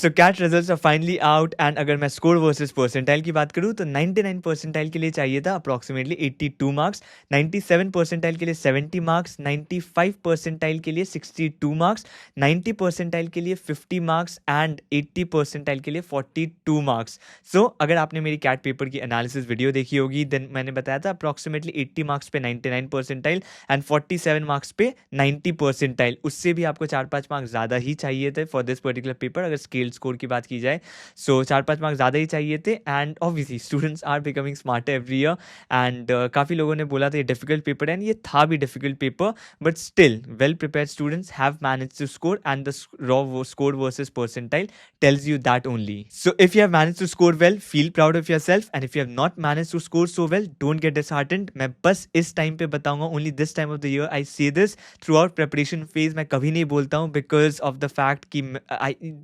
So CAT results are finally out and अगर मैं score versus percentile की बात करूँ तो 99 परसेंटाइल के लिए चाहिए था अप्रॉक्सीमेटली 82 मार्क्स, 97 परसेंटाइल के लिए 70 मार्क्स, 95 परसेंटाइल के लिए 62 मार्क्स, 90 परसेंटाइल के लिए 50 मार्क्स एंड 80 परसेंटाइल के लिए 42 मार्क्स। सो अगर आपने मेरी कैट पेपर की एनालिसिस वीडियो देखी होगी देन मैंने बताया था अप्रॉक्सीमेटली 80 मार्क्स पे 99 परसेंटाइल एंड 47 मार्क्स पे 90 परसेंटाइल। उससे भी आपको 4-5 मार्क्स ज़्यादा ही चाहिए थे फॉर दिस पर्टिकुलर पेपर अगर स्केल स्कोर की बात की जाए। सो 4-5 मार्क्स ज़्यादा ही चाहिए थे and obviously students are becoming smarter every year and काफ़ी लोगों ने बोला था ये डिफिकल्ट पेपर है एंड ये था भी difficult paper, but still well prepared students have managed to score and the raw score versus percentile tells you that only. So if you have managed to score well, feel proud of yourself, and if you have not managed to score so well, don't get disheartened. मैं बस इस time पे बताऊंगा, only this time of the year I say this throughout preparation phase. मैं कभी नहीं बोलता हूँ because of the fact कि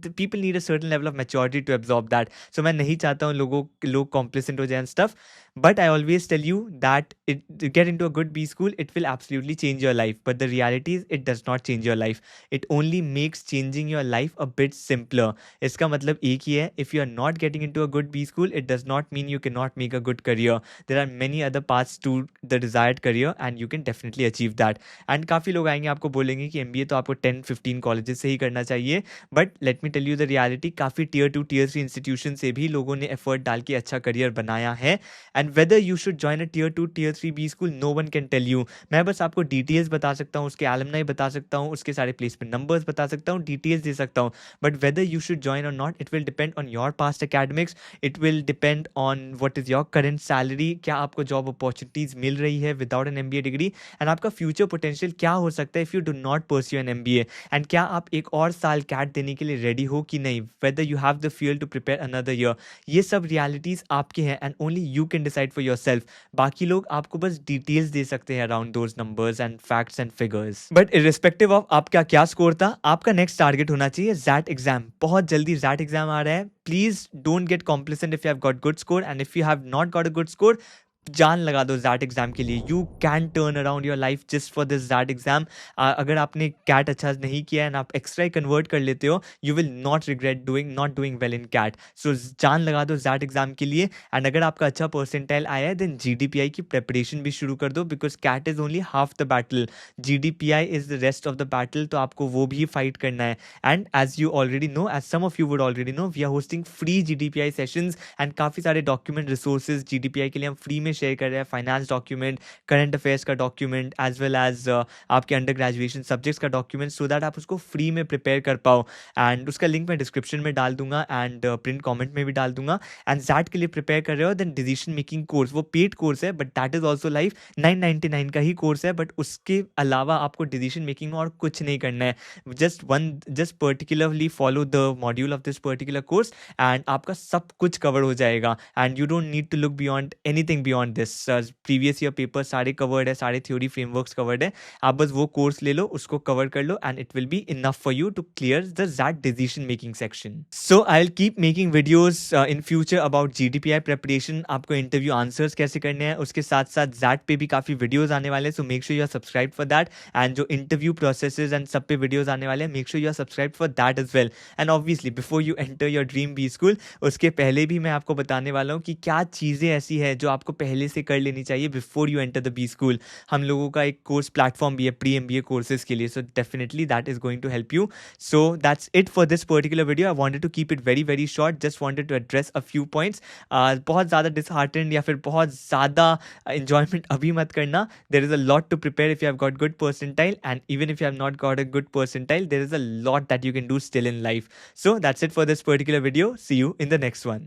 the people need a certain level of maturity to absorb that. So मैं नहीं चाहता हूँ लोग complacent हो जाए and stuff. But I always tell you that to get into a good B school, it will absolutely change your life. But the reality is, it does not change your life. It only makes changing your life a bit simpler. इसका मतलब एक ही है, if you are not getting into a good B school, it does not mean you cannot make a good career. There are many other paths to the desired career and you can definitely achieve that. And काफ़ी लोग आएंगे आपको बोलेंगे कि MBA तो आपको 10-15 colleges से ही करना चाहिए, but let me tell you the reality, काफ़ी Tier 2 Tier 3 इंस्टीट्यूशन से भी लोगों ने एफर्ट डाल के अच्छा करियर बनाया है। And whether you should join a Tier 2 Tier 3 B school, no one can tell you. मैं बस आपको डिटेल्स बता सकता हूँ, उसके एलुमनाई बता सकता हूँ, उसके सारे प्लेसमेंट नंबर्स बता सकता हूँ, डिटेल्स दे सकता हूँ, but whether you should join or not, it will depend on your past academics, it will depend on what is your current salary, क्या आपको जॉब अपॉर्चुनिटीज़ मिल रही है without an MBA degree, and आपका future potential क्या हो सकता है if you do not pursue an MBA, and क्या आप एक और साल कैट देने के लिए रेडी हो कि नहीं, whether you have the fuel to prepare another year. ये सब रियलिटीज़ आपके हैं and only you can decide for yourself. बाकी लोग आपको बस डिटेल्स दे सकते हैं around those numbers and facts and figures, but irrespective of आपका क्या स्कोर था, आपका नेक्स्ट टारगेट होना चाहिए जैट एग्जाम। बहुत जल्दी जैट एग्जाम आ रहा है, please don't get complacent if you have got good score, and if you have not got a good score, जान लगा दो जैट एग्जाम के लिए। You can turn around your life just for this XAT exam. अगर आपने cat अच्छा नहीं किया एंड आप एक्स्ट्रा ही कन्वर्ट कर लेते हो, you will not regret not doing well in CAT. So जान लगा दो जैट एग्जाम के लिए, एंड अगर आपका अच्छा परसेंटाइल आया है देन GDPI की प्रेपरेशन भी शुरू कर दो, because CAT is only half the battle, GDPI is the rest of the battle, तो आपको वो भी फाइट करना है। And as you already know, as some of you would already know, we are hosting free GDPI sessions and काफ़ी सारे document resources GDPI के लिए हम फ्री में शेयर कर रहे हैं, फाइनेंस डॉक्यूमेंट, करंट अफेयर्स का डॉक्यूमेंट, एज वेल एज आपके अंडर ग्रेजुएशन सब्जेक्ट्स का डॉक्यूमेंट, सो दैट आप उसको फ्री में प्रिपेयर कर पाओ। एंड उसका लिंक मैं डिस्क्रिप्शन में डाल दूंगा एंड प्रिंट कॉमेंट में भी डाल दूंगा। एंड जैट के लिए प्रिपेयर कर रहे हो देन डिसीजन मेकिंग कोर्स, वो पेड कोर्स है but that is also live, 999 का ही कोर्स है, बट उसके अलावा आपको डिसीजन मेकिंग में और कुछ नहीं करना है, just particularly follow the module of this particular course and आपका सब कुछ कवर हो जाएगा। And you don't need to look beyond anything beyond this, previous year paper सारे कवर्ड है, सारे थ्योरी फ्रेमवर्क्स कवर्ड है, आप बस वो कोर्स ले लो, उसको कवर कर लो and it will be enough for you to clear the XAT decision making section. So I will keep making videos in future about GDPI preparation, आपको इंटरव्यू आंसर्स कैसे करने हैं, उसके साथ साथ जैट पे भी काफ़ी वीडियोस आने वाले हैं, so make sure you are subscribe for that, and जो इंटरव्यू प्रोसेसेस एंड सब पे वीडियोस आने वाले हैं, make sure you are subscribe for that as well. And obviously before you enter your dream B school, उसके पहले भी मैं आपको बताने वाला हूँ कि क्या चीज़ें ऐसी है जो आपको पहले से कर लेनी चाहिए before you enter the B school. हम लोगों का एक कोर्स प्लेटफॉर्म भी है प्री MBA कोर्सेज के लिए, so definitely that is going to help you. So that's it for this particular video, I wanted to keep it very very short, just wanted to address a few points. बहुत ज़्यादा disheartened या फिर बहुत ज़्यादा enjoyment अभी मत करना, there is a lot to prepare if you have got good percentile, and even if you have not got a good percentile, there is a lot that you can do still in life. So that's it for this particular video, see you in the next one.